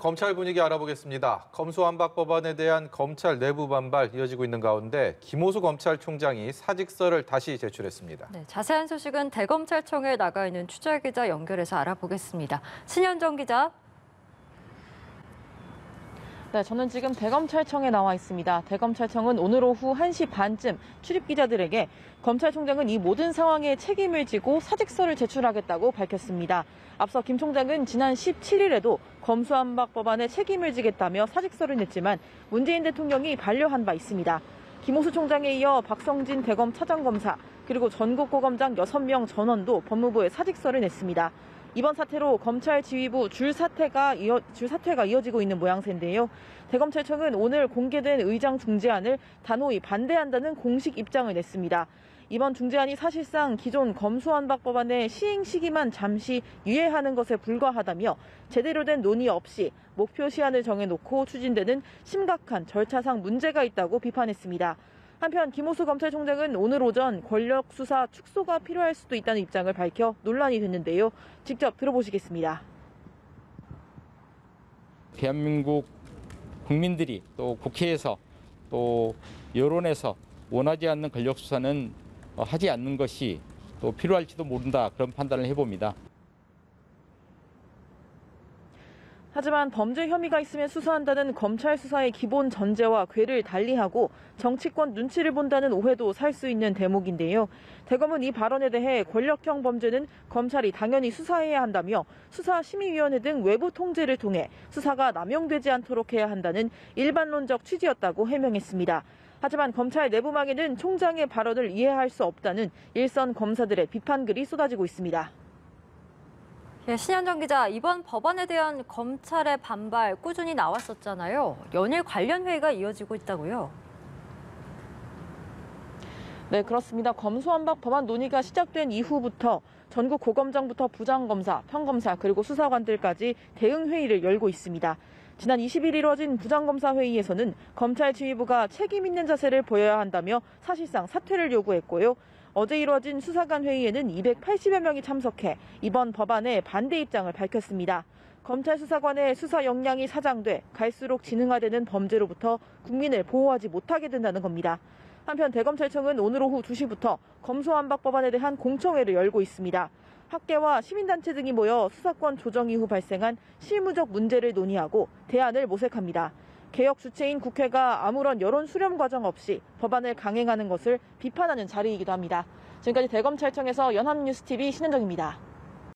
검찰 분위기 알아보겠습니다. 검수완박 법안에 대한 검찰 내부 반발 이어지고 있는 가운데 김호수 검찰총장이 사직서를 다시 제출했습니다. 네, 자세한 소식은 대검찰청에 나가 있는 취재기자 연결해서 알아보겠습니다. 신현정 기자. 네, 저는 지금 대검찰청에 나와 있습니다. 대검찰청은 오늘 오후 1시 반쯤 출입기자들에게 검찰총장은 이 모든 상황에 책임을 지고 사직서를 제출하겠다고 밝혔습니다. 앞서 김 총장은 지난 17일에도 검수완박 법안에 책임을 지겠다며 사직서를 냈지만 문재인 대통령이 반려한 바 있습니다. 김호수 총장에 이어 박성진 대검 차장검사 그리고 전국고검장 6명 전원도 법무부에 사직서를 냈습니다. 이번 사태로 검찰 지휘부 줄사퇴가 이어지고 있는 모양새인데요. 대검찰청은 오늘 공개된 의장 중재안을 단호히 반대한다는 공식 입장을 냈습니다. 이번 중재안이 사실상 기존 검수완박 법안의 시행 시기만 잠시 유예하는 것에 불과하다며 제대로 된 논의 없이 목표 시한을 정해놓고 추진되는 심각한 절차상 문제가 있다고 비판했습니다. 한편 김호수 검찰총장은 오늘 오전 권력 수사 축소가 필요할 수도 있다는 입장을 밝혀 논란이 됐는데요. 직접 들어보시겠습니다. 대한민국 국민들이 또 국회에서 또 여론에서 원하지 않는 권력 수사는 하지 않는 것이 또 필요할지도 모른다, 그런 판단을 해봅니다. 하지만 범죄 혐의가 있으면 수사한다는 검찰 수사의 기본 전제와 궤를 달리하고 정치권 눈치를 본다는 오해도 살 수 있는 대목인데요. 대검은 이 발언에 대해 권력형 범죄는 검찰이 당연히 수사해야 한다며 수사심의위원회 등 외부 통제를 통해 수사가 남용되지 않도록 해야 한다는 일반론적 취지였다고 해명했습니다. 하지만 검찰 내부망에는 총장의 발언을 이해할 수 없다는 일선 검사들의 비판글이 쏟아지고 있습니다. 예, 신현정 기자, 이번 법안에 대한 검찰의 반발 꾸준히 나왔었잖아요. 연일 관련 회의가 이어지고 있다고요? 네, 그렇습니다. 검수완박 법안 논의가 시작된 이후부터 전국 고검장부터 부장검사, 평검사 그리고 수사관들까지 대응 회의를 열고 있습니다. 지난 20일 이뤄진 부장검사 회의에서는 검찰 지휘부가 책임 있는 자세를 보여야 한다며 사실상 사퇴를 요구했고요. 어제 이뤄진 수사관 회의에는 280여 명이 참석해 이번 법안에 반대 입장을 밝혔습니다. 검찰 수사관의 수사 역량이 사장돼 갈수록 진흥화되는 범죄로부터 국민을 보호하지 못하게 된다는 겁니다. 한편 대검찰청은 오늘 오후 2시부터 검수완박 법안에 대한 공청회를 열고 있습니다. 학계와 시민단체 등이 모여 수사권 조정 이후 발생한 실무적 문제를 논의하고 대안을 모색합니다. 개혁 주체인 국회가 아무런 여론 수렴 과정 없이 법안을 강행하는 것을 비판하는 자리이기도 합니다. 지금까지 대검찰청에서 연합뉴스TV 신현정입니다.